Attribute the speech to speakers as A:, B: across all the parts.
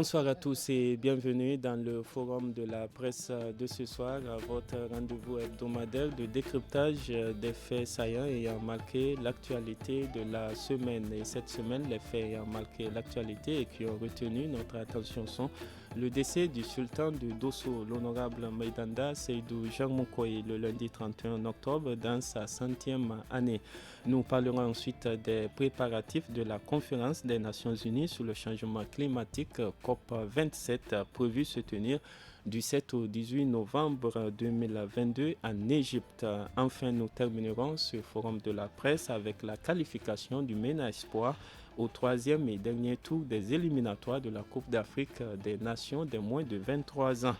A: Bonsoir à tous et bienvenue dans le forum de la presse de ce soir, votre rendez-vous hebdomadaire de décryptage des faits saillants ayant marqué l'actualité de la semaine. Et cette semaine, les faits ayant marqué l'actualité et qui ont retenu notre attention sont le décès du sultan de Dosso, l'honorable Maïdanda Seydou Jarmoukoy, le lundi 31 octobre dans sa 100e année. Nous parlerons ensuite des préparatifs de la conférence des Nations Unies sur le changement climatique COP27 prévue se tenir du 7 au 18 novembre 2022 en Égypte. Enfin, nous terminerons ce forum de la presse avec la qualification du MENA Espoir au troisième et dernier tour des éliminatoires de la Coupe d'Afrique des Nations des moins de 23 ans.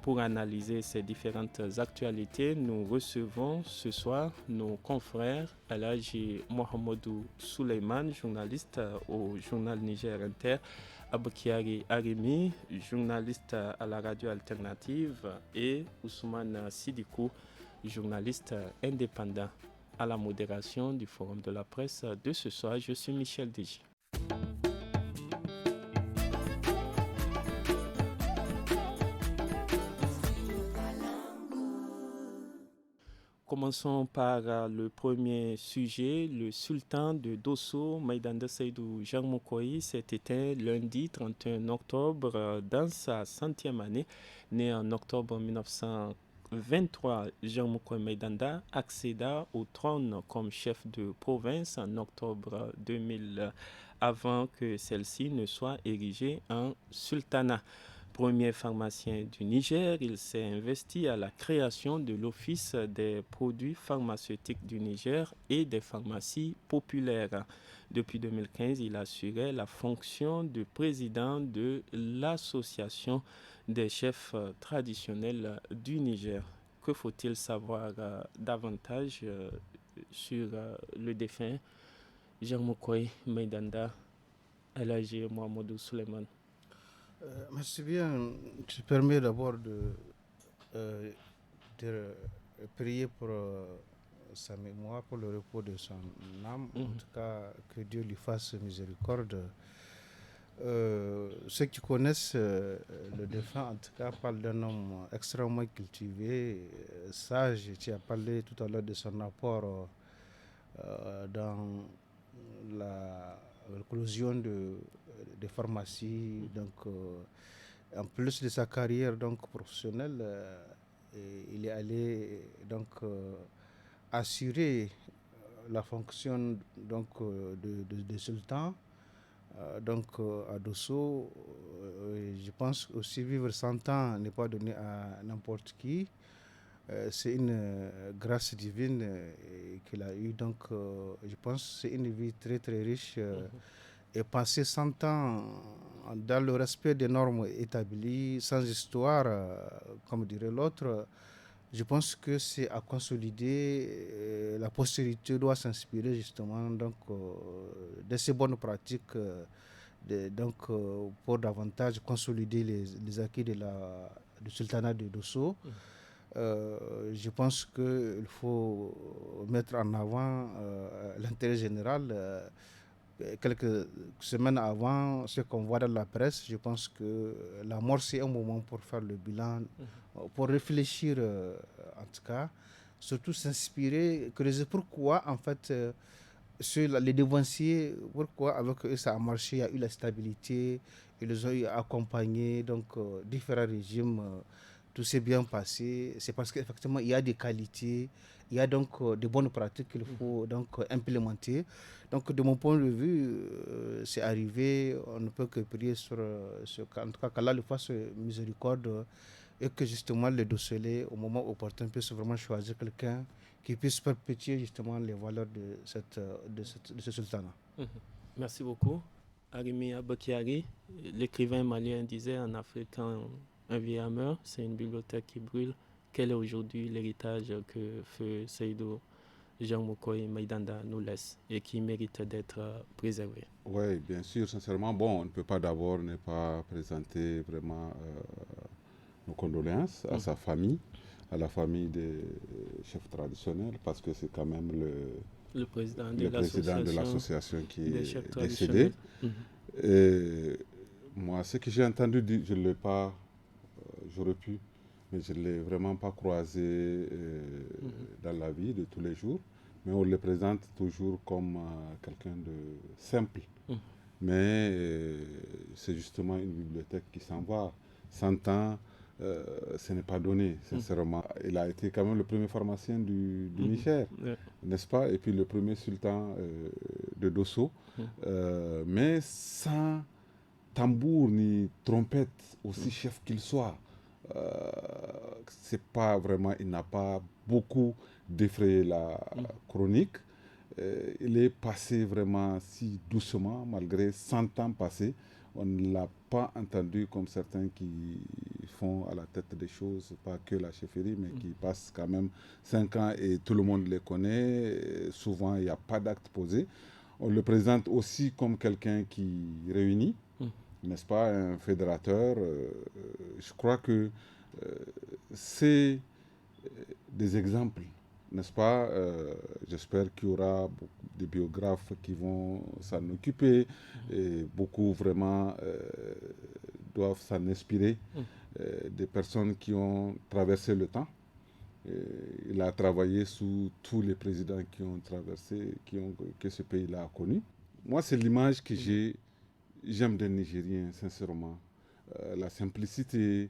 A: Pour analyser ces différentes actualités, nous recevons ce soir nos confrères Alhaji Mohamedou Suleiman, journaliste au journal Niger Inter, Abokiari Arimi, journaliste à la radio alternative, et Ousmane Sidikou, journaliste indépendant. À la modération du forum de la presse de ce soir, je suis Michel Deji. Commençons par le premier sujet. Le sultan de Dosso, Maïdanda Seydou Jarmoukoy, s'est éteint lundi 31 octobre dans sa 100e année. Né en octobre 1923, Jarmoukoy Maïdanda accéda au trône comme chef de province en octobre 2000, avant que celle-ci ne soit érigée en sultanat. Premier pharmacien du Niger, il s'est investi à la création de l'Office des produits pharmaceutiques du Niger et des pharmacies populaires. Depuis 2015, il assurait la fonction de président de l'Association des chefs traditionnels du Niger. Que faut-il savoir davantage sur le défunt Jarmoukoy Maïdanda Alhaji Mohamedou Suleiman?
B: Merci bien. Je permets d'abord de prier pour sa mémoire, pour le repos de son âme. En tout cas, que Dieu lui fasse miséricorde. Ceux qui connaissent le défunt, en tout cas, parlent d'un homme extrêmement cultivé, sage. Tu as parlé tout à l'heure de son apport dans l'éclosion de pharmacie. Donc, en plus de sa carrière donc, professionnelle, il est allé donc, assurer la fonction donc, de sultan. À Dosso, je pense aussi vivre 100 ans n'est pas donné à n'importe qui. C'est une grâce divine qu'il a eue. Donc, je pense que c'est une vie très très riche. Et passer 100 ans dans le respect des normes établies, sans histoire, comme dirait l'autre, je pense que c'est à consolider. La postérité doit s'inspirer justement donc, de ces bonnes pratiques pour davantage consolider les acquis du sultanat de Dosso. Je pense qu'il faut mettre en avant l'intérêt général. Quelques semaines avant, ce qu'on voit dans la presse, je pense que la mort, c'est un moment pour faire le bilan, pour réfléchir en tout cas, surtout s'inspirer, creuser pourquoi en fait les devanciers, pourquoi avec eux ça a marché, il y a eu la stabilité, ils les ont eu accompagnés, donc différents régimes, tout s'est bien passé. C'est parce qu'effectivement il y a des qualités, il y a donc de bonnes pratiques qu'il faut donc implémenter. Donc de mon point de vue, c'est arrivé, on ne peut que prier sur ce cas, en tout cas qu'Allah le fasse miséricorde et que justement le dossier au moment opportun puisse vraiment choisir quelqu'un qui puisse perpétuer justement les valeurs de ce sultanat.
A: Merci beaucoup. Arimi Abokiari, l'écrivain malien disait en africain, un vieillard meurt, c'est une bibliothèque qui brûle. Quel est aujourd'hui l'héritage que feu Seydou Jarmoukoy Maïdanda nous laisse et qui mérite d'être préservé?
C: Oui, bien sûr, sincèrement, on ne peut pas d'abord ne pas présenter vraiment nos condoléances à sa famille, à la famille des chefs traditionnels, parce que c'est quand même
A: le président
C: de l'association qui est décédé. Moi, ce que j'ai entendu dire, je ne l'ai pas, j'aurais pu, mais je ne l'ai vraiment pas croisé dans la vie de tous les jours. Mais on le présente toujours comme quelqu'un de simple. Mais c'est justement une bibliothèque qui s'en va. 100 ans, ce n'est pas donné, sincèrement. Il a été quand même le premier pharmacien du Niger, n'est-ce pas? Et puis le premier sultan de Dosso. Mais sans tambour ni trompette, aussi chef qu'il soit, c'est pas vraiment, il n'a pas beaucoup défrayé la chronique. Il est passé vraiment si doucement, malgré 100 ans passés. On ne l'a pas entendu comme certains qui font à la tête des choses, pas que la chefferie, mais qui passent quand même 5 ans et tout le monde les connaît. Et souvent, il n'y a pas d'acte posé. On le présente aussi comme quelqu'un qui réunit, n'est-ce pas, un fédérateur. Je crois que c'est des exemples, n'est-ce pas? J'espère qu'il y aura des biographes qui vont s'en occuper et beaucoup vraiment doivent s'en inspirer, des personnes qui ont traversé le temps. Il a travaillé sous tous les présidents qui ont traversé, que ce pays-là a connu. Moi, c'est l'image que j'aime des Nigériens, sincèrement. La simplicité,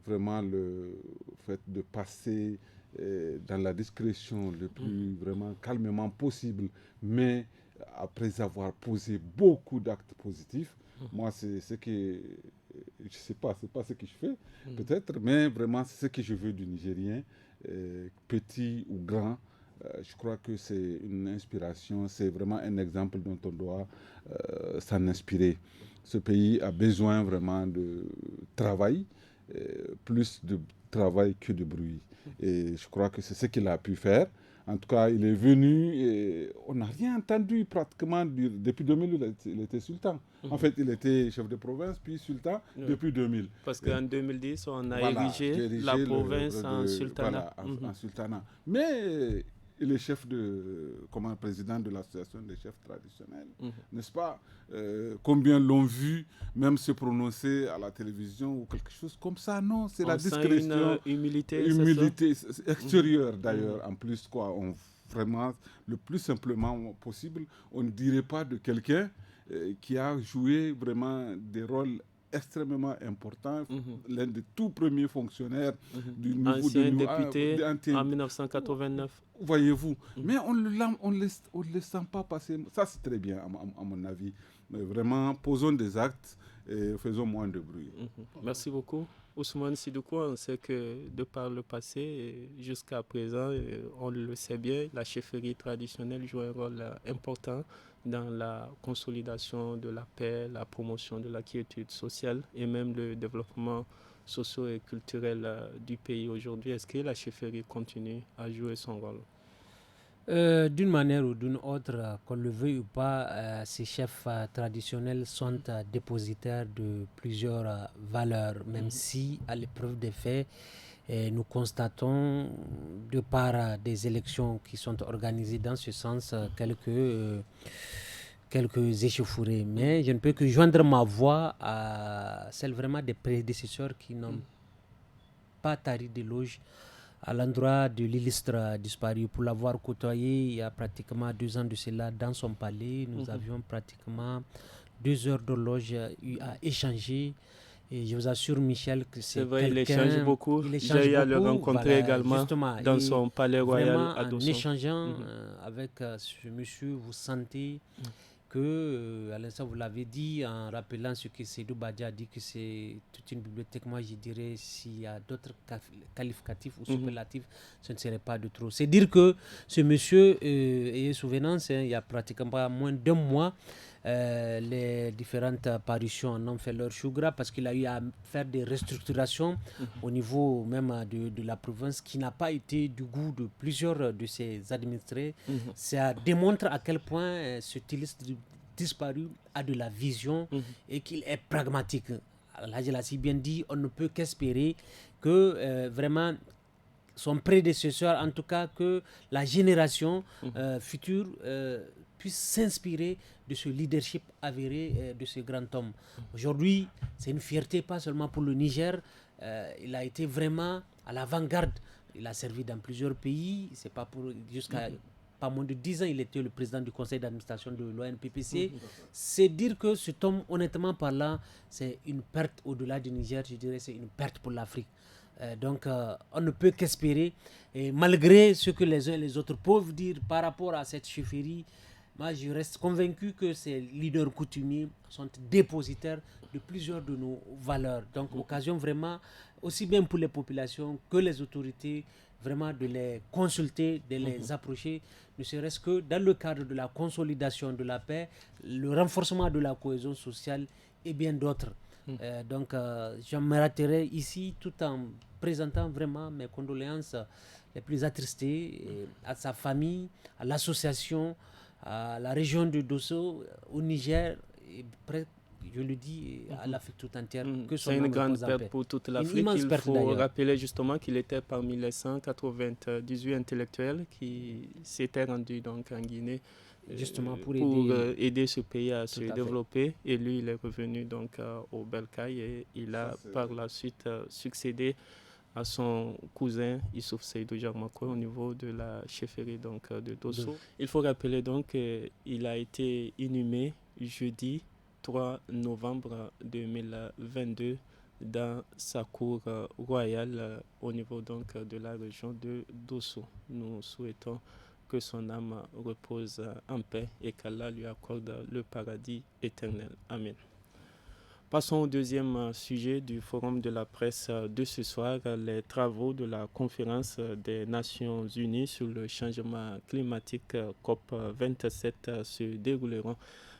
C: vraiment le fait de passer dans la discrétion le plus vraiment calmement possible, mais après avoir posé beaucoup d'actes positifs. Moi, c'est ce que, je sais pas, c'est pas ce que je fais, peut-être, mais vraiment, c'est ce que je veux du Nigérien, petit ou grand. Je crois que c'est une inspiration, c'est vraiment un exemple dont on doit s'en inspirer. Ce pays a besoin vraiment de travail, plus de travail que de bruit. Et je crois que c'est ce qu'il a pu faire. En tout cas, il est venu et on n'a rien entendu pratiquement depuis 2000, il était sultan. En fait, il était chef de province, puis sultan depuis 2000.
A: Parce qu'en 2010, on a érigé la province en sultanat.
C: Voilà, en sultanat. Mais il est président de l'association des chefs traditionnels, n'est-ce pas? Combien l'ont vu même se prononcer à la télévision ou quelque chose comme ça? Non, c'est la discrétion.
A: Une humilité
C: extérieure d'ailleurs, en plus, quoi. Vraiment, le plus simplement possible, on ne dirait pas de quelqu'un qui a joué vraiment des rôles extrêmement important, l'un des tout premiers fonctionnaires du niveau
A: ancien député en 1989.
C: Voyez-vous, mais on ne le sent pas passer. Ça, c'est très bien, à mon avis. Mais vraiment, posons des actes et faisons moins de bruit.
A: Merci beaucoup. Ousmane Sidoukou, on sait que de par le passé jusqu'à présent, on le sait bien, la chefferie traditionnelle joue un rôle important dans la consolidation de la paix, la promotion de la quiétude sociale et même le développement socio et culturel du pays aujourd'hui. Est-ce que la chefferie continue à jouer son rôle?
D: D'une manière ou d'une autre, qu'on le veuille ou pas, ces chefs traditionnels sont dépositaires de plusieurs valeurs, même si, à l'épreuve des faits, nous constatons, de par des élections qui sont organisées dans ce sens, quelques échauffourées. Mais je ne peux que joindre ma voix à celle vraiment des prédécesseurs qui n'ont pas tari d'éloges à l'endroit de l'illustre disparu. Pour l'avoir côtoyé il y a pratiquement 2 ans de cela dans son palais, nous avions pratiquement 2 heures d'horloge à échanger. Et je vous assure, Michel, que c'est
A: vrai, il échange beaucoup. J'ai eu à le rencontrer également dans son palais royal à Dosso.
D: En échangeant avec ce monsieur, vous sentez que, à l'instant, vous l'avez dit, en rappelant ce que Seydou Badja a dit, que c'est toute une bibliothèque. Moi, je dirais, s'il y a d'autres qualificatifs ou superlatifs, ce ne serait pas de trop. C'est dire que ce monsieur, ayez souvenance, il y a pratiquement pas moins d'1 mois, les différentes parutions en ont fait leur chou gras parce qu'il a eu à faire des restructurations au niveau même de la province qui n'a pas été du goût de plusieurs de ses administrés. Ça démontre à quel point ce styliste disparu a de la vision et qu'il est pragmatique. Là, je l'ai si bien dit, on ne peut qu'espérer que vraiment son prédécesseur, en tout cas que la génération future puisse s'inspirer de ce leadership avéré de ce grand homme. Aujourd'hui, c'est une fierté pas seulement pour le Niger, il a été vraiment à l'avant-garde. Il a servi dans plusieurs pays, c'est pas pour jusqu'à pas moins de 10 ans, il était le président du conseil d'administration de l'ONPPC. C'est dire que cet homme, honnêtement parlant, c'est une perte au-delà du Niger, je dirais c'est une perte pour l'Afrique. Donc, on ne peut qu'espérer, et malgré ce que les uns et les autres peuvent dire par rapport à cette chefferie, moi je reste convaincu que ces leaders coutumiers sont dépositaires de plusieurs de nos valeurs. Donc, occasion vraiment, aussi bien pour les populations que les autorités, vraiment de les consulter, de les approcher, ne serait-ce que dans le cadre de la consolidation de la paix, le renforcement de la cohésion sociale et bien d'autres. Donc, je m'arrêterai ici tout en présentant vraiment mes condoléances les plus attristées à sa famille, à l'association, à la région de Dosso, au Niger, et je le dis, à l'Afrique tout entière.
A: C'est une grande perte pour toute l'Afrique. Il faut rappeler justement qu'il était parmi les 198 intellectuels qui s'étaient rendus donc en Guinée justement pour aider ce pays à se développer. Et lui, il est revenu donc au Bercail et il a par la suite succédé à son cousin Issouf Seydou Jarmakoué au niveau de la chefferie donc, de Dosso. Il faut rappeler donc qu'il a été inhumé jeudi 3 novembre 2022 dans sa cour royale au niveau donc de la région de Dosso. Nous souhaitons que son âme repose en paix et qu'Allah lui accorde le paradis éternel. Amen. Passons au deuxième sujet du forum de la presse de ce soir, les travaux de la conférence des Nations Unies sur le changement climatique COP27 se dérouleront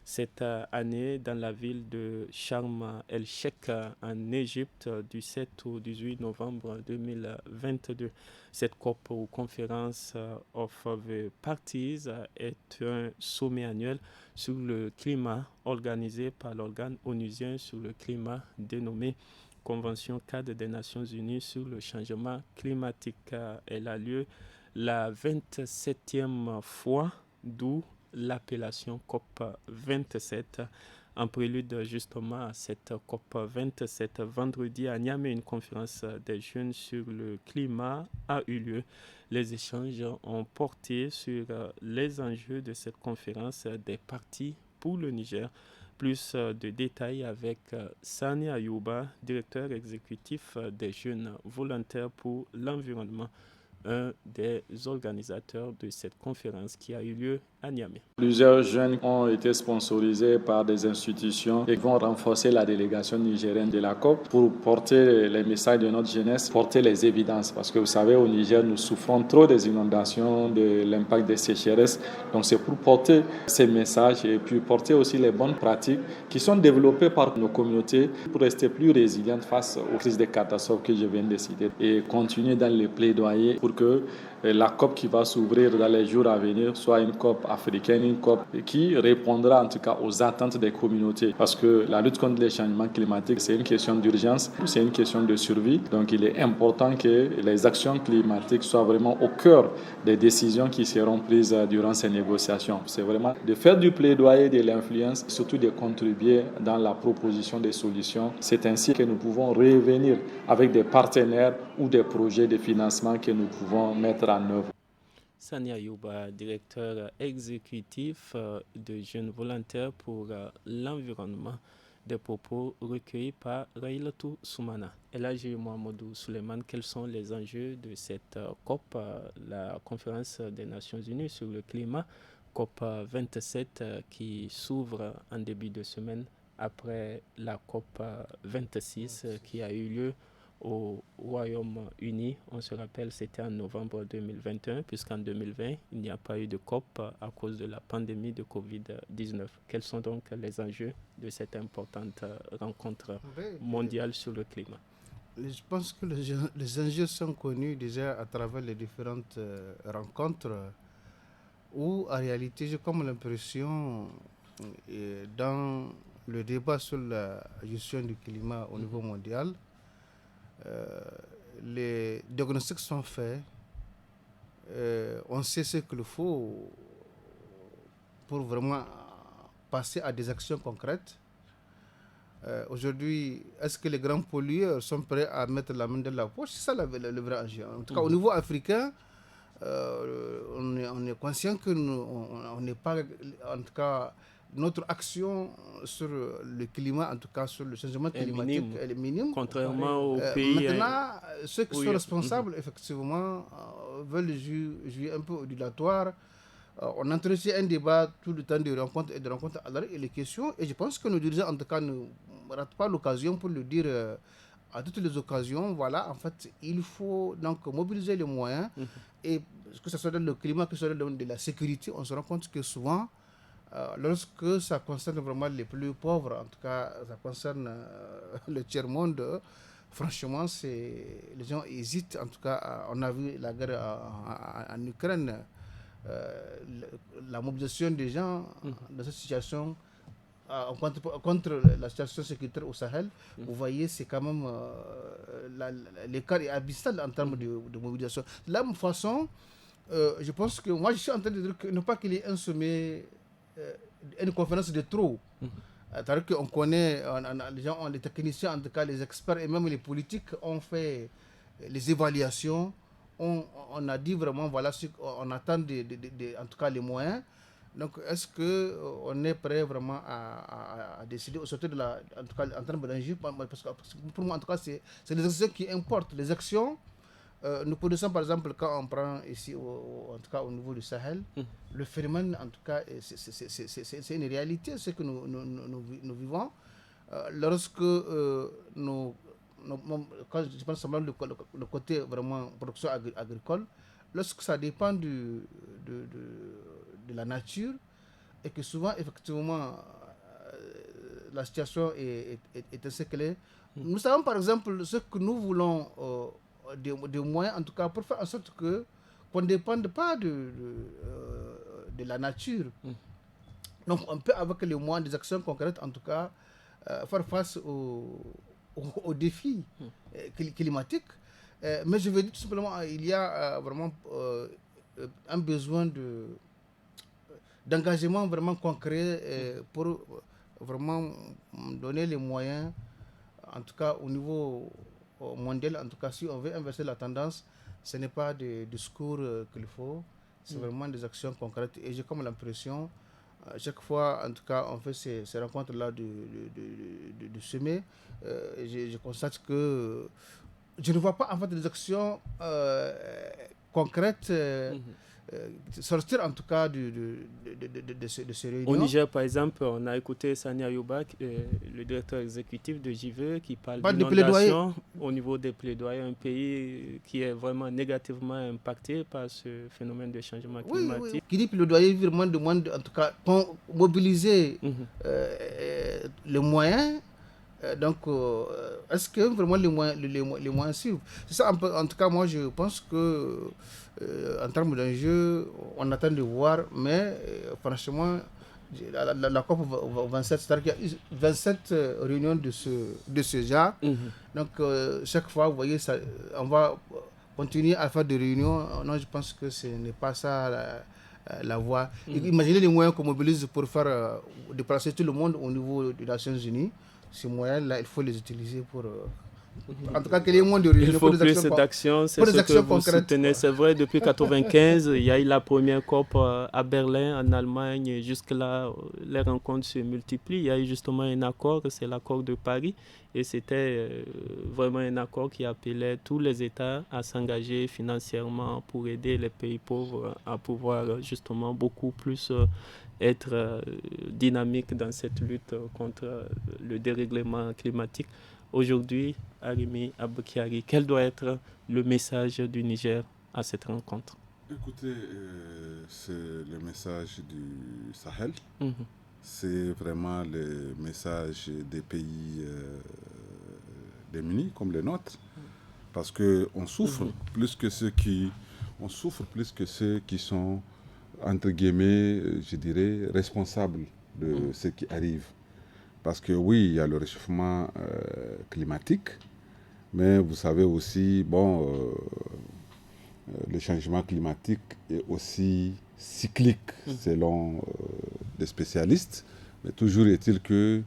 A: cette année dans la ville de Sharm el-Sheikh en Égypte du 7 au 18 novembre 2022. Cette COP ou conférence of the Parties est un sommet annuel sur le climat organisé par l'organe onusien sur le climat dénommé Convention cadre des Nations Unies sur le changement climatique. Elle a lieu la 27e fois, d'où l'appellation COP27. En prélude justement à cette COP27, vendredi à Niamey, une conférence des jeunes sur le climat a eu lieu. Les échanges ont porté sur les enjeux de cette conférence des parties pour le Niger. Plus de détails avec Sani Ayouba, directeur exécutif des jeunes volontaires pour l'environnement, un des organisateurs de cette conférence qui a eu lieu à Niamey.
E: Plusieurs jeunes ont été sponsorisés par des institutions et vont renforcer la délégation nigérienne de la COP pour porter les messages de notre jeunesse, porter les évidences. Parce que vous savez, au Niger, nous souffrons trop des inondations, de l'impact des sécheresses. Donc c'est pour porter ces messages et puis porter aussi les bonnes pratiques qui sont développées par nos communautés pour rester plus résilientes face aux crises de catastrophes que je viens de citer et continuer dans les plaidoyers pour que la COP qui va s'ouvrir dans les jours à venir soit une COP africaine, une COP qui répondra en tout cas aux attentes des communautés. Parce que la lutte contre les changements climatiques, c'est une question d'urgence, c'est une question de survie. Donc il est important que les actions climatiques soient vraiment au cœur des décisions qui seront prises durant ces négociations. C'est vraiment de faire du plaidoyer, de l'influence, surtout de contribuer dans la proposition des solutions. C'est ainsi que nous pouvons revenir avec des partenaires ou des projets de financement que nous pouvons mettre en œuvre.
A: Sani Ayouba, directeur exécutif de Jeunes Volontaires pour l'Environnement, des propos recueillis par Raïlatou Soumana. Elhaji Mohamedou Suleiman, quels sont les enjeux de cette COP, la conférence des Nations Unies sur le climat, COP 27 qui s'ouvre en début de semaine après la COP 26 qui a eu lieu au Royaume-Uni. On se rappelle, c'était en novembre 2021, puisqu'en 2020, il n'y a pas eu de COP à cause de la pandémie de Covid-19. Quels sont donc les enjeux de cette importante rencontre mondiale sur le climat?
B: Je pense que les enjeux sont connus déjà à travers les différentes rencontres où, en réalité, j'ai comme l'impression, dans le débat sur la gestion du climat au niveau mondial, les diagnostics sont faits, on sait ce qu'il faut pour vraiment passer à des actions concrètes. Aujourd'hui, est-ce que les grands pollueurs sont prêts à mettre la main dans la poche? C'est ça le vrai enjeu. En tout cas, au niveau africain, on est conscient que on n'est pas, en tout cas, notre action sur le climat, en tout cas sur le changement climatique, elle est minime.
A: Contrairement aux pays.
B: Maintenant, ceux qui sont responsables, effectivement, veulent jouer un peu au dilatoire. On entretient un débat tout le temps de rencontres et de rencontres. Alors, il est question, et je pense que nos dirigeants, en tout cas, ne ratent pas l'occasion pour le dire à toutes les occasions. Voilà, en fait, il faut donc mobiliser les moyens, et que ce soit dans le climat, que ce soit dans de la sécurité, on se rend compte que souvent, lorsque ça concerne vraiment les plus pauvres, en tout cas, ça concerne le tiers-monde, franchement, les gens hésitent. En tout cas, on a vu la guerre en Ukraine. La mobilisation des gens dans cette situation contre la situation sécuritaire au Sahel, vous voyez, c'est quand même l'écart est abyssal en termes de mobilisation. De la même façon, je pense que moi je suis en train de dire que ne pas qu'il y ait un sommet, une conférence de trop. C'est-à-dire qu'on connaît, les gens, les techniciens, en tout cas les experts et même les politiques ont fait les évaluations. On a dit vraiment, voilà, on attend en tout cas les moyens. Donc, est-ce qu'on est prêt vraiment à décider au sortir de en tout cas, en termes d'enjeux? Parce que pour moi, en tout cas, c'est les actions qui importent. Les actions, nous connaissons par exemple, quand on prend ici, en tout cas au niveau du Sahel, le phénomène, en tout cas, c'est une réalité, c'est que nous vivons. Lorsque quand je pense le côté vraiment production agricole, lorsque ça dépend de la nature et que souvent effectivement la situation est assez claire, nous savons par exemple ce que nous voulons des moyens en tout cas pour faire en sorte qu'on ne dépende pas de la nature. Donc on peut avec les moyens, des actions concrètes en tout cas faire face aux défis climatiques. Mais je veux dire tout simplement, il y a vraiment un besoin d'engagement vraiment concret pour vraiment donner les moyens, en tout cas au niveau mondial. En tout cas, si on veut inverser la tendance, ce n'est pas des discours qu'il faut, c'est vraiment des actions concrètes. Et j'ai comme l'impression, chaque fois, en tout cas, on fait ces rencontres-là de semer, je constate que je ne vois pas en fait des actions concrètes sortir en tout cas de ces réunions.
A: Au Niger, par exemple, on a écouté Sani Ayouba, le directeur exécutif de JVE, qui parle d'inondation au niveau des plaidoyers, un pays qui est vraiment négativement impacté par ce phénomène de changement climatique.
B: Oui. Qui dit plaidoyer vraiment demande en tout cas mobiliser les moyens. Donc, est-ce que vraiment les moyens suivent? C'est ça, en tout cas, moi, je pense que en termes d'enjeux, on attend de voir, mais franchement, la COP 27, c'est-à-dire qu'il y a eu 27 réunions de ce genre. Donc, chaque fois, vous voyez, on va continuer à faire des réunions. Non, je pense que ce n'est pas ça la voie. Imaginez les moyens qu'on mobilise pour faire déplacer tout le monde au niveau des Nations Unies. Ces moyens-là, il faut les utiliser pour... en tout cas, qu'il y ait moins de réunions.
A: Il faut plus d'actions, c'est ce que vous soutenez. C'est vrai, depuis 1995, il y a eu la première COP à Berlin, en Allemagne. Jusque-là, les rencontres se multiplient. Il y a eu justement un accord, c'est l'accord de Paris. Et c'était vraiment un accord qui appelait tous les États à s'engager financièrement pour aider les pays pauvres à pouvoir justement beaucoup plus être dynamique dans cette lutte contre le dérèglement climatique. Aujourd'hui, Arimi Aboukiari, quel doit être le message du Niger à cette rencontre?
C: Écoutez, c'est le message du Sahel. C'est vraiment le message des pays démunis comme les nôtres. Parce qu'on souffre plus que ceux qui sont, entre guillemets, je dirais, responsables de ce qui arrive. Parce que oui, il y a le réchauffement climatique, mais vous savez aussi, le changement climatique est aussi cyclique selon des spécialistes, mais toujours est-il que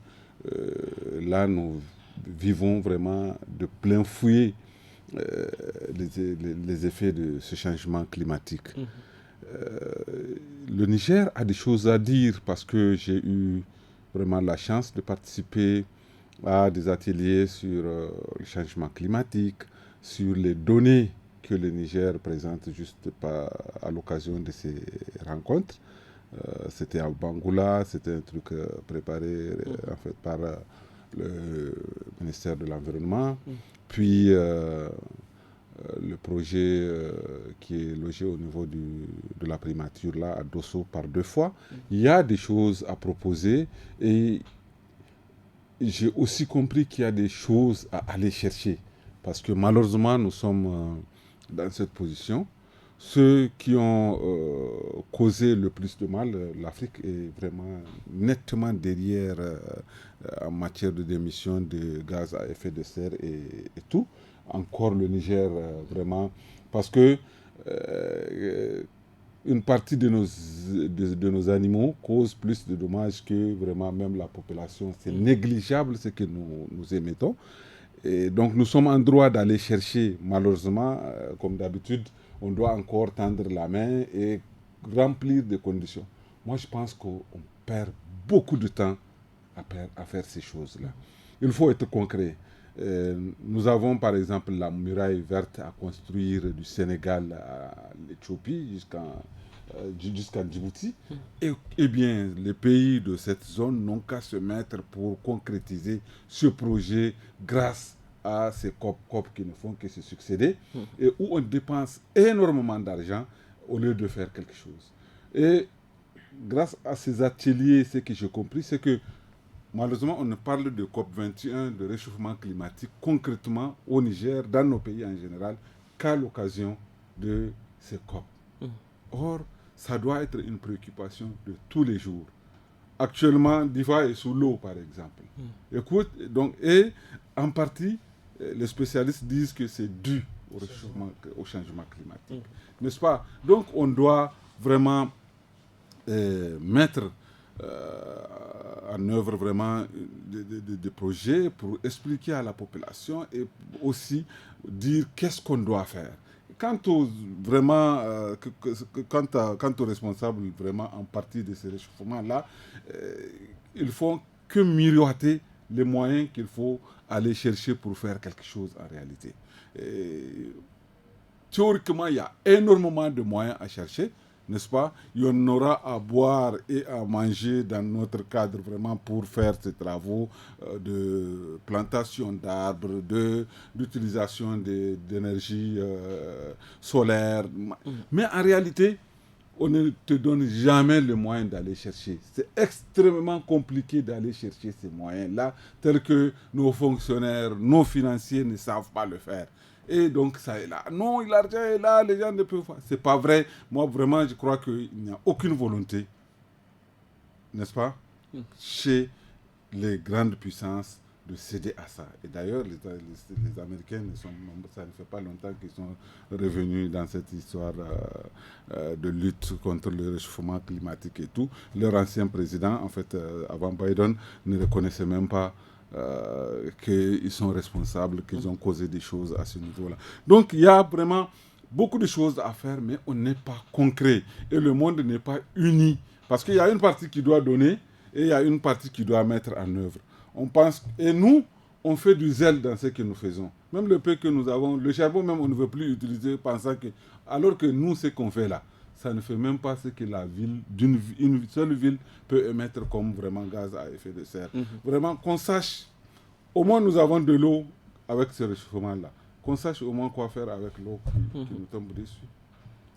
C: là, nous vivons vraiment de plein fouet les effets de ce changement climatique. Le Niger a des choses à dire parce que j'ai eu vraiment la chance de participer à des ateliers sur le changement climatique, sur les données que le Niger présente juste à l'occasion de ces rencontres. C'était à Bangoula, c'était un truc préparé en fait par le ministère de l'Environnement. Puis le projet qui est logé au niveau de la primature là, à Dosso par 2 fois. Il y a des choses à proposer et j'ai aussi compris qu'il y a des choses à aller chercher. Parce que malheureusement, nous sommes dans cette position. Ceux qui ont causé le plus de mal, l'Afrique est vraiment nettement derrière en matière d'émissions de gaz à effet de serre et tout. Encore le Niger, vraiment, parce que une partie de nos animaux cause plus de dommages que vraiment même la population. C'est négligeable ce que nous émettons. Et donc nous sommes en droit d'aller chercher, malheureusement, comme d'habitude, on doit encore tendre la main et remplir des conditions. Moi, je pense qu'on perd beaucoup de temps à faire ces choses-là. Il faut être concret. Nous avons par exemple la muraille verte à construire du Sénégal à l'Éthiopie jusqu'à Djibouti. Et bien, les pays de cette zone n'ont qu'à se mettre pour concrétiser ce projet grâce à ces COP qui ne font que se succéder et où on dépense énormément d'argent au lieu de faire quelque chose. Et grâce à ces ateliers, ce que j'ai compris, c'est que malheureusement, on ne parle de COP21, de réchauffement climatique, concrètement au Niger, dans nos pays en général, qu'à l'occasion de ces COP. Or, ça doit être une préoccupation de tous les jours. Actuellement, Difa est sous l'eau, par exemple. Écoute, donc, et en partie, les spécialistes disent que c'est dû au changement climatique. N'est-ce pas? Donc, on doit vraiment mettre en œuvre vraiment des projets pour expliquer à la population et aussi dire qu'est-ce qu'on doit faire. Quant aux responsables vraiment en partie de ces réchauffements-là, ils font que miroiter les moyens qu'il faut aller chercher pour faire quelque chose en réalité. Théoriquement, il y a énormément de moyens à chercher, n'est-ce pas? Il y en aura à boire et à manger dans notre cadre vraiment pour faire ces travaux de plantation d'arbres, d'utilisation d'énergie solaire. Mais en réalité, on ne te donne jamais le moyen d'aller chercher. C'est extrêmement compliqué d'aller chercher ces moyens-là, tels que nos fonctionnaires, nos financiers ne savent pas le faire. Et donc, ça est là. Non, l'argent est là, les gens ne peuvent pas. C'est pas vrai. Moi, vraiment, je crois qu'il n'y a aucune volonté, n'est-ce pas, chez les grandes puissances de céder à ça. Et d'ailleurs, les Américains, ça ne fait pas longtemps qu'ils sont revenus dans cette histoire de lutte contre le réchauffement climatique et tout. Leur ancien président, en fait, avant Biden, ne reconnaissait même pas qu'ils sont responsables, qu'ils ont causé des choses à ce niveau-là. Donc, il y a vraiment beaucoup de choses à faire, mais on n'est pas concret. Et le monde n'est pas uni. Parce qu'il y a une partie qui doit donner et il y a une partie qui doit mettre en œuvre. On pense, et nous, on fait du zèle dans ce que nous faisons. Même le peu que nous avons, le charbon même, on ne veut plus utiliser, pensant que, alors que nous, ce qu'on fait là, ça ne fait même pas ce que la ville, une seule ville peut émettre comme vraiment gaz à effet de serre. Vraiment, qu'on sache, au moins nous avons de l'eau avec ce réchauffement-là. Qu'on sache au moins quoi faire avec l'eau qui nous tombe dessus.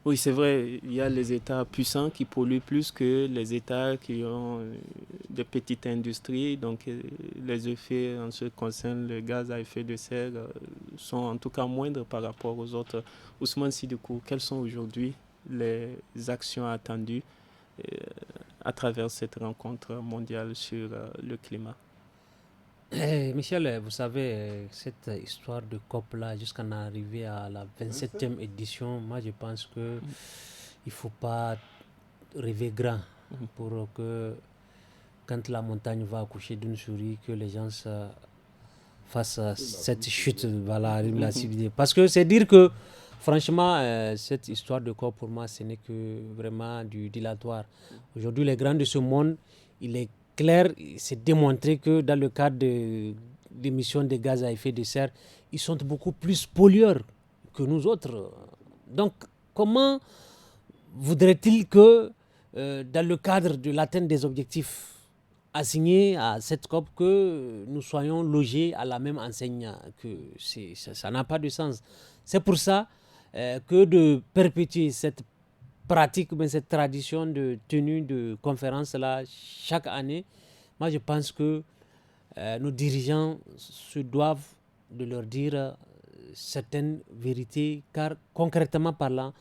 A: Oui, c'est vrai, il y a les États puissants qui polluent plus que les États qui ont de petites industries. Donc, les effets en ce qui concerne le gaz à effet de serre sont en tout cas moindres par rapport aux autres. Ousmane Sidoukou, quelles sont aujourd'hui les actions attendues à travers cette rencontre mondiale sur le climat?
D: Michel, vous savez, cette histoire de COP-là, jusqu'à en arriver à la 27e édition, moi je pense qu'il ne faut pas rêver grand. pour que quand la montagne va accoucher d'une souris, que les gens fassent cette chute, voilà, la civilisation. Parce que c'est dire que, franchement, cette histoire de corps, pour moi, ce n'est que vraiment du dilatoire. Aujourd'hui, les grands de ce monde, il est clair, c'est démontré que dans le cadre d'émissions de gaz à effet de serre, ils sont beaucoup plus pollueurs que nous autres. Donc, comment voudrait-il que, dans le cadre de l'atteinte des objectifs assignés à cette COP, que nous soyons logés à la même enseigne, ça n'a pas de sens. C'est pour ça que de perpétuer cette pratique, cette tradition de tenue de conférences là chaque année, moi je pense que nos dirigeants se doivent de leur dire certaines vérités, car concrètement parlant,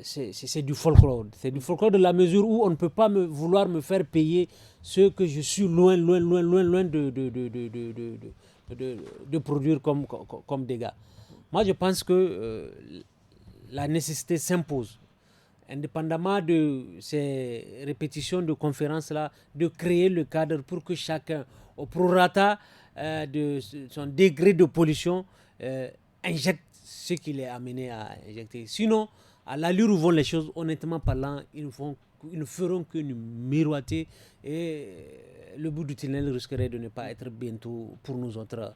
D: c'est du folklore. C'est du folklore de la mesure où on ne peut pas vouloir me faire payer ce que je suis loin de produire comme dégâts. Moi, je pense que la nécessité s'impose, indépendamment de ces répétitions de conférences-là, de créer le cadre pour que chacun, au prorata de son degré de pollution, injecte ce qu'il est amené à injecter. Sinon, à l'allure où vont les choses, honnêtement parlant, ils ne feront que nous miroiter, et le bout du tunnel risquerait de ne pas être bientôt pour nous autres,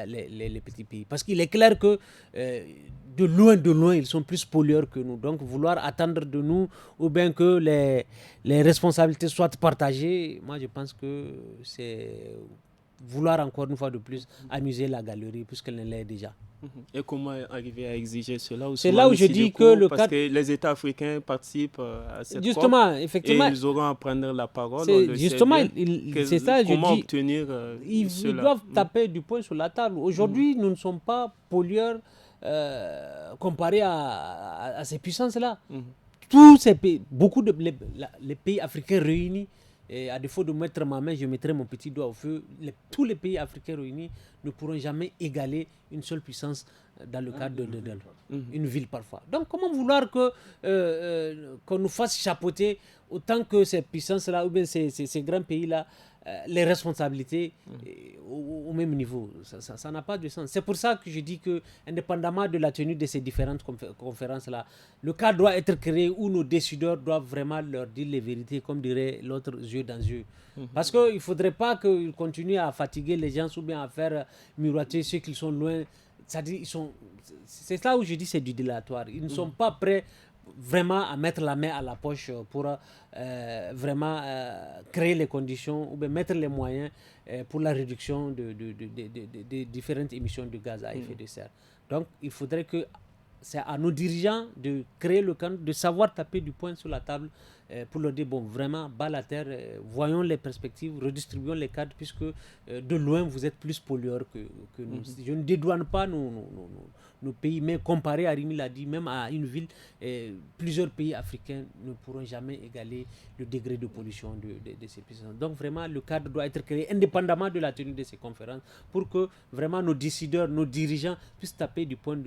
D: les petits pays. Parce qu'il est clair que de loin, ils sont plus pollueurs que nous. Donc vouloir attendre de nous, ou bien que les responsabilités soient partagées, moi je pense que c'est vouloir encore une fois de plus amuser la galerie puisqu'elle ne l'est déjà.
A: Et comment arriver à exiger cela?
D: C'est là où je dis que le
A: parce que les États africains participent à cette
D: justement,
A: COP,
D: effectivement,
A: et ils auront à prendre la parole.
D: Justement, c'est ça,
A: comment
D: je dis,
A: obtenir
D: ils doivent taper du poing sur la table. Aujourd'hui, nous ne sommes pas pollueurs comparés à ces puissances-là. Tous ces pays, les pays africains réunis, et à défaut de mettre ma main, je mettrai mon petit doigt au feu. Tous les pays africains réunis ne pourront jamais égaler une seule puissance dans le cadre d'une ville parfois. Donc comment vouloir qu'on nous fasse chapeauter autant que ces puissances-là, ou bien ces grands pays-là, les responsabilités au même niveau? Ça n'a pas de sens. C'est pour ça que je dis que, indépendamment de la tenue de ces différentes conférences-là, le cadre doit être créé où nos décideurs doivent vraiment leur dire les vérités, comme dirait l'autre, yeux dans yeux. Parce qu'il ne faudrait pas qu'ils continuent à fatiguer les gens, ou bien à faire miroiter ceux qui sont loin. C'est là où je dis que c'est du dilatoire. Ils ne sont pas prêts vraiment à mettre la main à la poche pour vraiment créer les conditions, ou bien mettre les moyens pour la réduction de différentes émissions de gaz à effet de serre. Donc il faudrait que c'est à nos dirigeants de créer le cadre, de savoir taper du poing sur la table pour leur dire, bon, vraiment, bas la terre, voyons les perspectives, redistribuons les cadres, puisque de loin, vous êtes plus pollueurs que nous. Je ne dédouane pas nos pays, mais comparé à Rimi l'a dit, même à une ville, plusieurs pays africains ne pourront jamais égaler le degré de pollution de ces puissances. Donc vraiment, le cadre doit être créé indépendamment de la tenue de ces conférences, pour que vraiment nos décideurs, nos dirigeants puissent taper du poing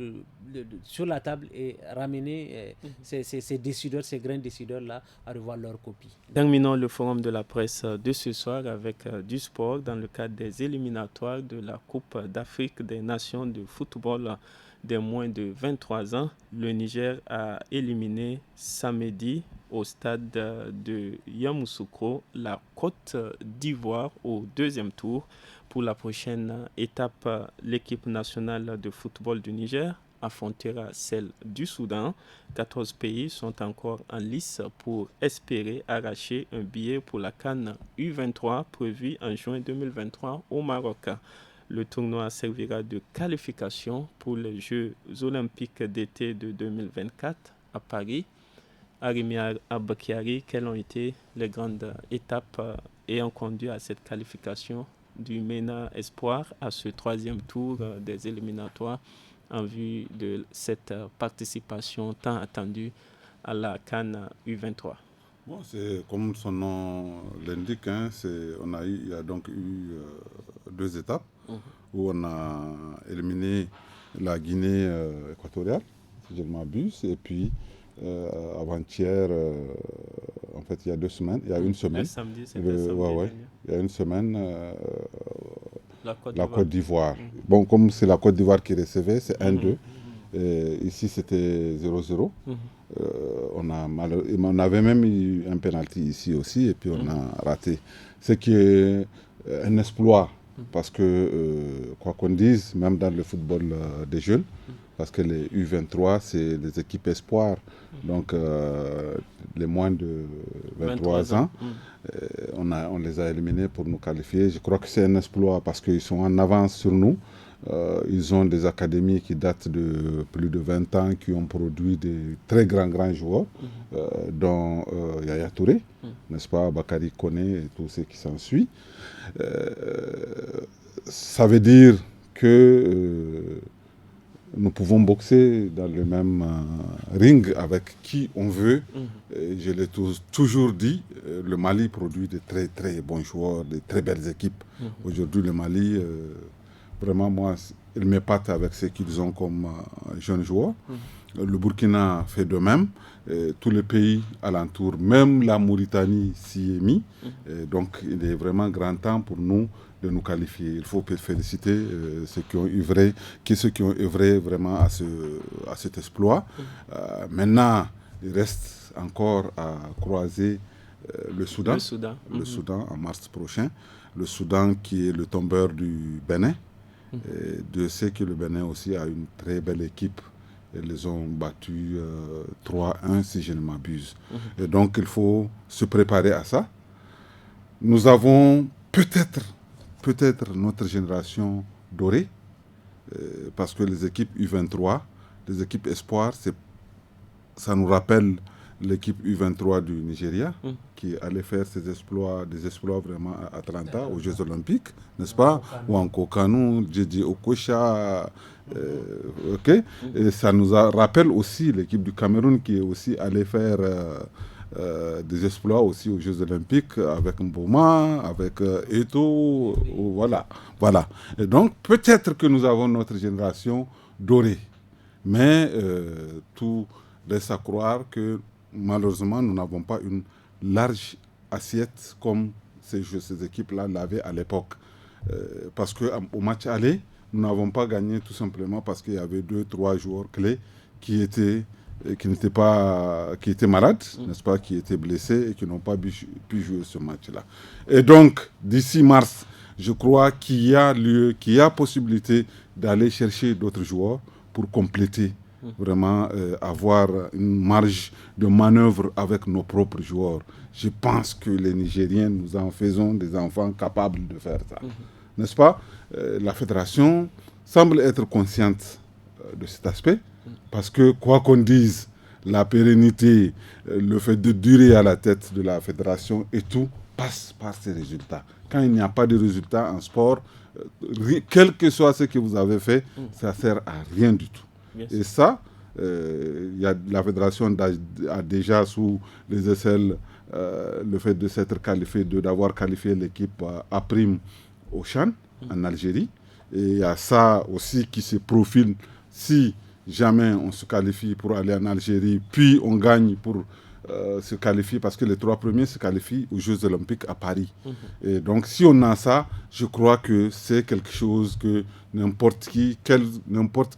D: sur la table et ramener ces décideurs, ces grands décideurs-là à revoir leur copie.
A: Terminons le forum de la presse de ce soir avec du sport dans le cadre des éliminatoires de la Coupe d'Afrique des Nations de football des moins de 23 ans. Le Niger a éliminé samedi au stade de Yamoussoukro la Côte d'Ivoire au deuxième tour. Pour la prochaine étape, l'équipe nationale de football du Niger affrontera celle du Soudan. 14 pays sont encore en lice pour espérer arracher un billet pour la CAN U23 prévue en juin 2023 au Maroc. Le tournoi servira de qualification pour les Jeux olympiques d'été de 2024 à Paris. Arimi Abakiari, quelles ont été les grandes étapes ayant conduit à cette qualification du MENA Espoir à ce troisième tour des éliminatoires en vue de cette participation tant attendue à la CAN U23?
C: Bon, c'est comme son nom l'indique, il y a donc eu deux étapes où on a éliminé la Guinée équatoriale, si je ne m'abuse. Et puis, avant-hier, en fait, il y a 2 semaines, il y a une semaine.
A: Le samedi, c'était samedi dernier.
C: Il y a une semaine,
A: la Côte d'Ivoire.
C: Bon, comme c'est la Côte d'Ivoire qui recevait, c'est 1-2. Ici, c'était 0-0. On avait même eu un penalty ici aussi, et puis on a raté. Ce qui est un exploit, parce que, quoi qu'on dise, même dans le football des jeunes, parce que les U23, c'est les équipes espoirs, donc les moins de 23 ans, on les a éliminés pour nous qualifier. Je crois que c'est un exploit parce qu'ils sont en avance sur nous. Ils ont des académies qui datent de plus de 20 ans, qui ont produit des très grands joueurs, dont Yaya Touré, n'est-ce pas, Bakary Koné et tout ce qui s'ensuit. Ça veut dire que nous pouvons boxer dans le même ring avec qui on veut. Je l'ai toujours dit, le Mali produit de très très bons joueurs, de très belles équipes. Aujourd'hui, le Mali, vraiment, moi, il m'épate avec ce qu'ils ont comme jeunes joueurs. Le Burkina fait de même. Tous les pays alentours, même la Mauritanie s'y est mis. Donc, il est vraiment grand temps pour nous de nous qualifier. Il faut féliciter ceux qui ont œuvré vraiment à cet exploit. Maintenant, il reste encore à croiser le Soudan en mars prochain. Le Soudan qui est le tombeur du Bénin. Je sais que le Bénin aussi a une très belle équipe. Ils les ont battus 3-1 si je ne m'abuse. Et donc il faut se préparer à ça. Nous avons peut-être notre génération dorée, parce que les équipes U23, les équipes espoirs, ça nous rappelle l'équipe U23 du Nigeria, qui allait faire des exploits vraiment à Atlanta, aux Jeux Olympiques, n'est-ce pas? Ou en Kokanu, Djidji Okocha, Et ça nous rappelle aussi l'équipe du Cameroun qui est aussi allée faire des exploits aussi aux Jeux Olympiques avec Mboma, avec Eto'o, voilà. Et donc peut-être que nous avons notre génération dorée, mais tout laisse à croire que malheureusement nous n'avons pas une large assiette comme ces équipes-là l'avaient à l'époque. Parce qu'au match aller, nous n'avons pas gagné tout simplement parce qu'il y avait 2-3 joueurs clés qui étaient malades, n'est-ce pas, qui étaient blessés et qui n'ont pas pu jouer ce match-là. Et donc, d'ici mars, je crois qu'il y a possibilité d'aller chercher d'autres joueurs pour compléter, vraiment avoir une marge de manœuvre avec nos propres joueurs. Je pense que les Nigériens, nous en faisons des enfants capables de faire ça. N'est-ce pas? La fédération semble être consciente de cet aspect. Parce que, quoi qu'on dise, la pérennité, le fait de durer à la tête de la fédération et tout, passe par ces résultats. Quand il n'y a pas de résultats en sport, quel que soit ce que vous avez fait, ça ne sert à rien du tout. Et ça, la fédération a déjà sous les aisselles le fait de s'être qualifié, d'avoir qualifié l'équipe à prime au Chan, en Algérie. Et il y a ça aussi qui se profile si jamais on se qualifie pour aller en Algérie, puis on gagne pour se qualifier, parce que les 3 premiers se qualifient aux Jeux Olympiques à Paris. Et donc si on a ça, je crois que c'est quelque chose que n'importe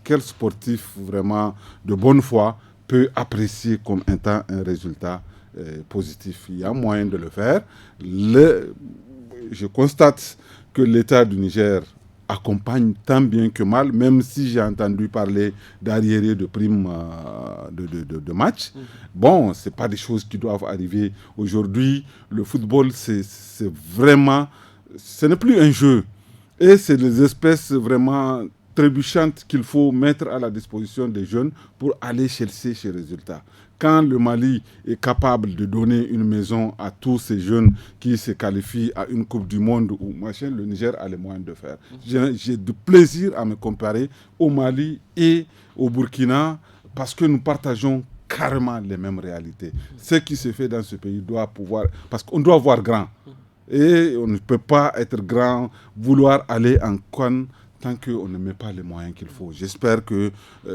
C: quel sportif vraiment de bonne foi peut apprécier comme étant un résultat positif. Il y a moyen de le faire. Je constate que l'État du Niger accompagne tant bien que mal, même si j'ai entendu parler d'arriérés de primes de match. Bon, ce n'est pas des choses qui doivent arriver. Aujourd'hui, le football, c'est vraiment... Ce n'est plus un jeu. Et c'est des espèces vraiment trébuchantes qu'il faut mettre à la disposition des jeunes pour aller chercher ces résultats. Quand le Mali est capable de donner une maison à tous ces jeunes qui se qualifient à une Coupe du Monde ou machin, le Niger a les moyens de faire. J'ai du plaisir à me comparer au Mali et au Burkina parce que nous partageons carrément les mêmes réalités. Ce qui se fait dans ce pays doit pouvoir... Parce qu'on doit voir grand. Et on ne peut pas être grand, vouloir aller en Cannes tant qu'on ne met pas les moyens qu'il faut. J'espère que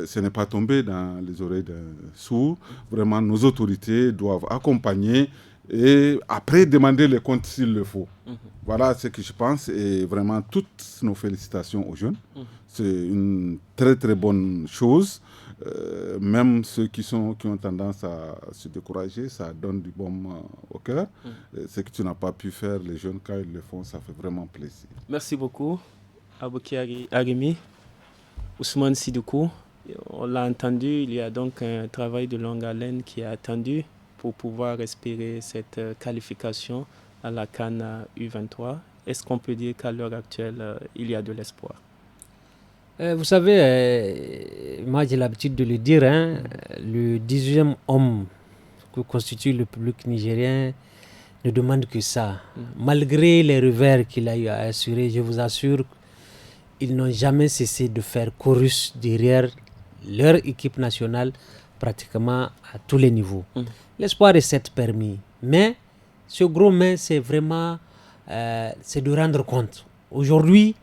C: ce n'est pas tombé dans les oreilles d'un sourd. Vraiment, nos autorités doivent accompagner et après demander les comptes s'il le faut. Voilà ce que je pense et vraiment toutes nos félicitations aux jeunes. C'est une très très bonne chose. Même ceux qui ont tendance à se décourager, ça donne du baume au cœur. Ce que tu n'as pas pu faire, les jeunes, quand ils le font, ça fait vraiment plaisir.
A: Merci beaucoup, Aboki Arimi, Ousmane Sidoukou. On l'a entendu, il y a donc un travail de longue haleine qui est attendu pour pouvoir espérer cette qualification à la CAN U23. Est-ce qu'on peut dire qu'à l'heure actuelle, il y a de l'espoir?
D: Vous savez, moi j'ai l'habitude de le dire, le 18e homme que constitue le public nigérien ne demande que ça. Malgré les revers qu'il a eu à assurer, je vous assure, ils n'ont jamais cessé de faire chorus derrière leur équipe nationale pratiquement à tous les niveaux. L'espoir est certes permis, mais ce gros mais, c'est vraiment c'est de rendre compte. Aujourd'hui,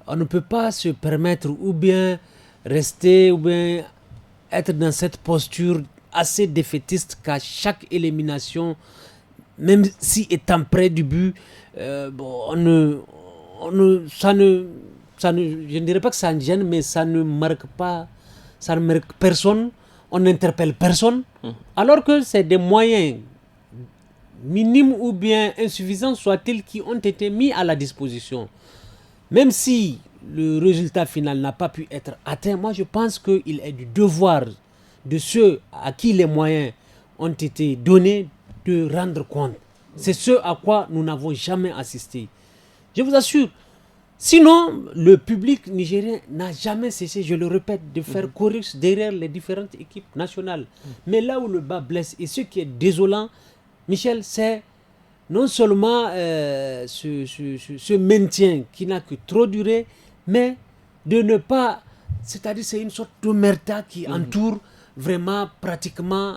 D: on ne peut pas se permettre ou bien rester ou bien être dans cette posture assez défaitiste qu'à chaque élimination, même si étant près du but, je ne dirais pas que ça ne gêne, mais ça ne marque personne, on n'interpelle personne, alors que c'est des moyens minimes ou bien insuffisants soient-ils qui ont été mis à la disposition. Même si le résultat final n'a pas pu être atteint, moi je pense qu'il est du devoir de ceux à qui les moyens ont été donnés de rendre compte. C'est ce à quoi nous n'avons jamais assisté. Je vous assure. Sinon, le public nigérien n'a jamais cessé, je le répète, de faire chorus derrière les différentes équipes nationales. Mais là où le bas blesse, et ce qui est désolant, Michel, c'est non seulement ce maintien qui n'a que trop duré, mais de ne pas... C'est-à-dire c'est une sorte d'omerta qui entoure vraiment pratiquement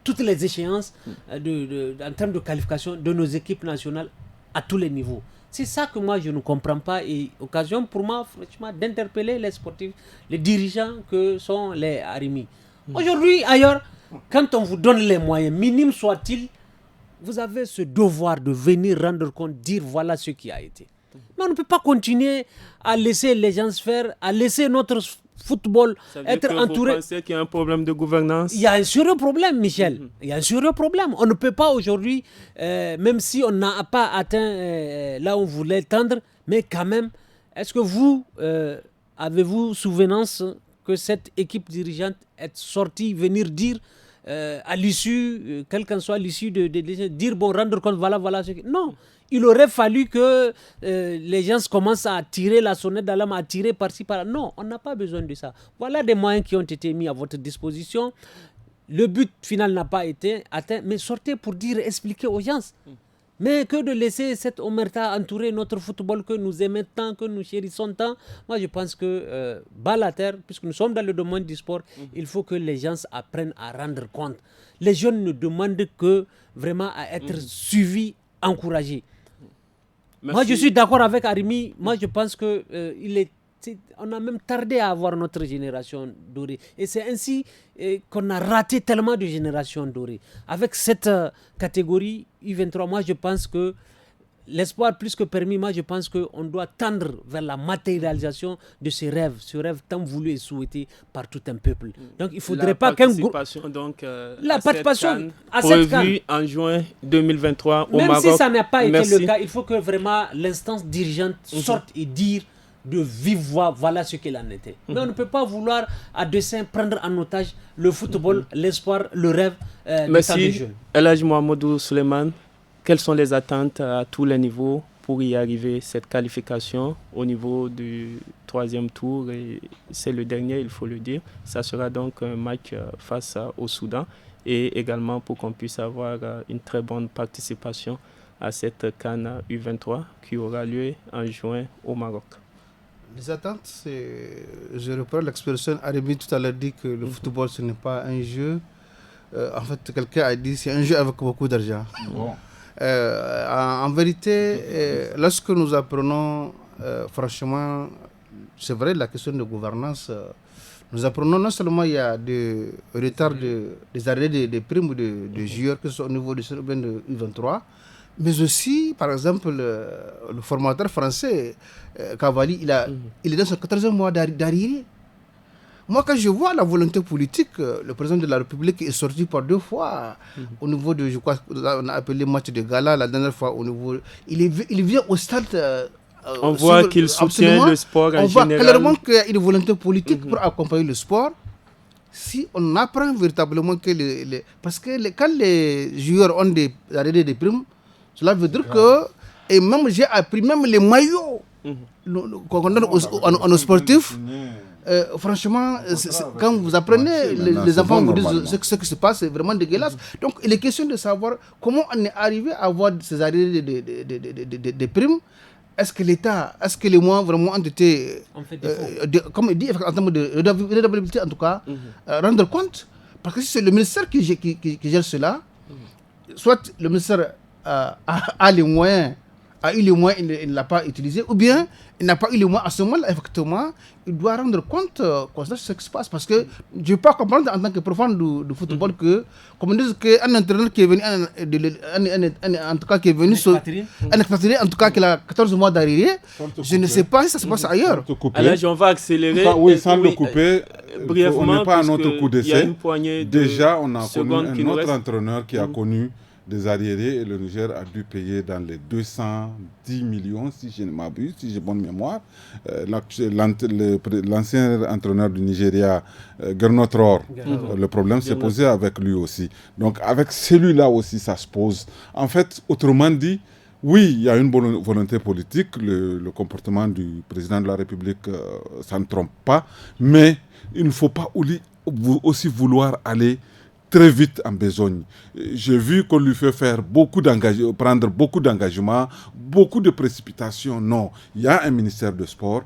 D: toutes les échéances en termes de qualification de nos équipes nationales à tous les niveaux. C'est ça que moi je ne comprends pas et occasion pour moi franchement d'interpeller les sportifs, les dirigeants que sont les Arimi. Aujourd'hui, ailleurs, quand on vous donne les moyens, minimes soient-ils, vous avez ce devoir de venir rendre compte, dire voilà ce qui a été. Mais on ne peut pas continuer à laisser les gens se faire, à laisser notre football être entouré.
A: Vous pensez qu'il y a un problème de gouvernance?
D: Il y a un sérieux problème, Michel. Il y a un sérieux problème. On ne peut pas aujourd'hui, même si on n'a pas atteint là où on voulait tendre, mais quand même, est-ce que vous, avez-vous souvenance que cette équipe dirigeante est sortie venir dire à l'issue, quelle qu'en soit l'issue, dire bon, rendre compte, voilà ce que... Non, il aurait fallu que les gens commencent à tirer la sonnette d'alarme, à tirer par-ci, par-là. Non, on n'a pas besoin de ça. Voilà des moyens qui ont été mis à votre disposition. Le but final n'a pas été atteint, mais sortez pour dire, expliquer aux gens. Mais que de laisser cette omerta entourer notre football que nous aimons tant, que nous chérissons tant, moi je pense que bas la terre, puisque nous sommes dans le domaine du sport, il faut que les gens apprennent à rendre compte. Les jeunes ne demandent que vraiment à être suivis, encouragés. Merci. Moi je suis d'accord avec Arimi, moi je pense que on a même tardé à avoir notre génération dorée. Et c'est ainsi qu'on a raté tellement de générations dorées. Avec cette catégorie U23, moi je pense que l'espoir plus que permis, moi je pense qu'on doit tendre vers la matérialisation de ce rêve tant voulu et souhaité par tout un peuple. Donc il ne faudrait pas qu'un groupe...
A: La participation à cette CAN prévue en juin 2023 au Maroc.
D: Même si ça n'a pas été le cas, il faut que vraiment l'instance dirigeante sorte et dire de vive voix, voilà ce qu'il en était. Mais on ne peut pas vouloir à dessein prendre en otage le football, l'espoir, le rêve de tant de jeunes.
A: El Hadji Mohamedou Souleymane, quelles sont les attentes à tous les niveaux pour y arriver, cette qualification au niveau du 3e tour, et c'est le dernier, il faut le dire. Ça sera donc un match face au Soudan et également pour qu'on puisse avoir une très bonne participation à cette CAN U23 qui aura lieu en juin au Maroc.
B: Les attentes, c'est, je reprends l'expression, Arimi tout à l'heure dit que le football ce n'est pas un jeu. En fait, quelqu'un a dit c'est un jeu avec beaucoup d'argent. En vérité, lorsque nous apprenons franchement c'est vrai, la question de gouvernance, nous apprenons non seulement il y a des retards des arrêts des primes de joueurs, que ce soit au niveau de U23, mais aussi, par exemple, le formateur français, Cavalli, il est dans son 14e mois d'arriéré. Moi, quand je vois la volonté politique, le président de la République est sorti par 2 fois au niveau de, je crois, on a appelé match de gala, la dernière fois au niveau. Il vient au stade.
A: On voit qu'il soutient le sport en général. On voit
B: clairement qu'il y a une volonté politique pour accompagner le sport. Si on apprend véritablement que parce que quand les joueurs ont des arrêts de primes, cela veut dire que, et même j'ai appris même les maillots qu'on donne à nos sportifs. Franchement, quand vous apprenez, les enfants vous disent ce qui se passe, c'est vraiment dégueulasse. Donc, il est question de savoir comment on est arrivé à avoir ces arrêts de primes. Est-ce que l'État, est-ce que les moyens vraiment ont été, comme il dit, en termes de redevabilité en tout cas, rendre compte? Parce que si c'est le ministère qui gère cela, soit le ministère a les moyens, a eu les moyens, il ne l'a pas utilisé, ou bien il n'a pas eu les moyens à ce moment-là, effectivement, il doit rendre compte de ce qui se passe. Parce que je ne peux pas comprendre en tant que profane du football que, comme on dit qu'un entraîneur qui est venu, en tout cas qui est venu, un expatrié, en tout cas qui a 14 mois d'arriéré, je ne sais pas si ça se passe ailleurs.
A: Alors, on va accélérer.
C: Oui, sans le couper,
A: brièvement,
C: on n'est pas à notre coup d'essai. Déjà, on a connu un autre entraîneur qui a connu des arriérés et le Niger a dû payer dans les 210 millions, si je ne m'abuse, si j'ai bonne mémoire. L'ancien entraîneur du Nigeria, Gernot Rohr, le problème s'est posé avec lui aussi. Donc avec celui-là aussi, ça se pose. En fait, autrement dit, oui, il y a une bonne volonté politique, le comportement du président de la République, ça ne trompe pas, mais il ne faut pas aussi vouloir aller très vite en besogne. J'ai vu qu'on lui fait prendre beaucoup d'engagements, beaucoup de précipitations. Non, il y a un ministère de sport,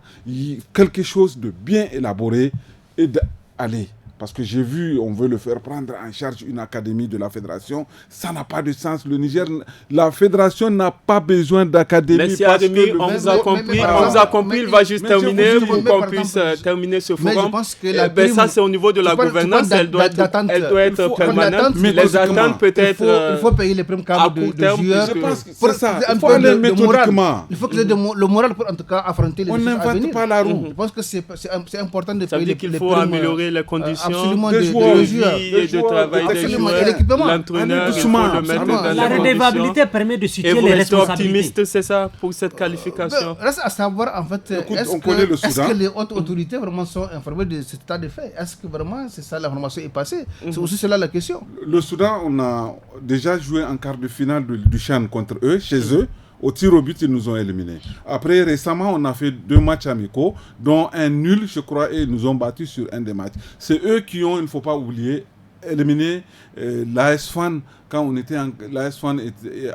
C: quelque chose de bien élaboré et d'aller. Parce que j'ai vu, on veut le faire prendre en charge une académie de la fédération. Ça n'a pas de sens. Le Niger, la fédération n'a pas besoin d'académie.
A: Merci Ademi, on vous a compris. Il va juste terminer pour qu'on puisse terminer ce forum.
B: Je pense que
A: ça, c'est au niveau de la gouvernance. Elle doit être permanente. Les attentes peut-être.
B: Il faut payer les primes de joueurs.
C: Je pense que c'est ça. Il faut aller méthodiquement.
B: Il faut que le moral pour en tout cas affronter les
C: choses à venir. On n'invente pas la roue.
B: Je pense que c'est important de
A: payer
B: les primes.
A: Ça veut dire qu'il faut améliorer les conditions.
B: Absolument,
A: de travail des joueurs, l'entraîneur, il faut le mettre dans
D: la redevabilité permet de situer les responsabilités.
A: Optimiste, c'est ça, pour cette qualification.
B: Reste à savoir, en fait, est-ce que les hautes autorités vraiment sont informées de cet état de fait? Est-ce que vraiment c'est ça, l'information est passée? C'est aussi cela la question.
C: Le Soudan, on a déjà joué en quart de finale du CHAN contre eux, chez eux. Au tir au but, ils nous ont éliminés. Après, récemment, on a fait 2 matchs amicaux, dont un nul, je crois, et ils nous ont battus sur un des matchs. C'est eux qui ont, il ne faut pas oublier, éliminé l'AS Fan quand on était l'AS Fan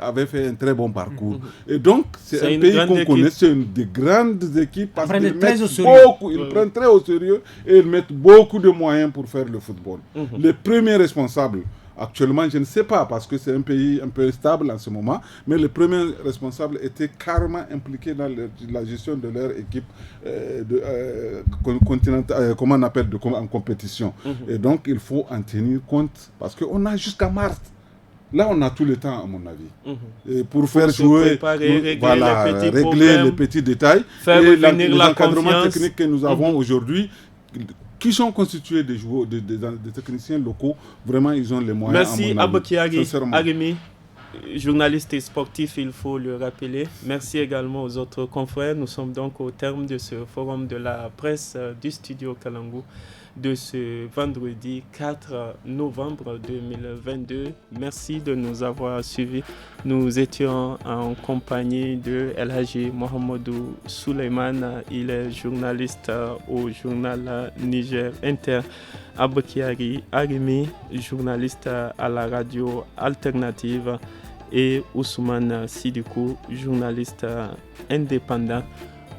C: avait fait un très bon parcours. Et donc, c'est un pays qu'on connaît, c'est une des grandes équipes parce qu'ils prennent très au sérieux et ils mettent beaucoup de moyens pour faire le football. Les premiers responsables, actuellement, je ne sais pas, parce que c'est un pays un peu instable en ce moment, mais les premiers responsables étaient carrément impliqués dans la gestion de leur équipe continentale, comment on appelle, en compétition. Et donc, il faut en tenir compte, parce qu'on a jusqu'à mars. Là, on a tout le temps, à mon avis. Et pour faire jouer, régler les petits détails,
A: faire
C: et
A: les
C: encadrements techniques que nous avons aujourd'hui, qui sont constitués des joueurs, des techniciens locaux. Vraiment, ils ont les moyens.
A: Merci Abokiari Arimi, journaliste et sportif, il faut le rappeler. Merci également aux autres confrères. Nous sommes donc au terme de ce forum de la presse du studio Kalangu de ce vendredi 4 novembre 2022. Merci de nous avoir suivis. Nous étions en compagnie de El Haji Mohamedou Suleiman. Il est journaliste au journal Niger Inter. Abokiari Arimi, journaliste à la radio alternative. Et Ousmane Sidikou, journaliste indépendant.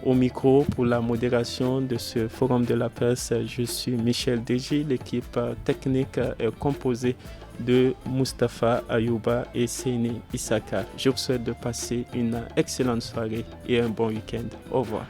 A: Au micro pour la modération de ce forum de la presse, je suis Michel Deji. L'équipe technique est composée de Mustapha Ayouba et Seni Isaka. Je vous souhaite de passer une excellente soirée et un bon week-end. Au revoir.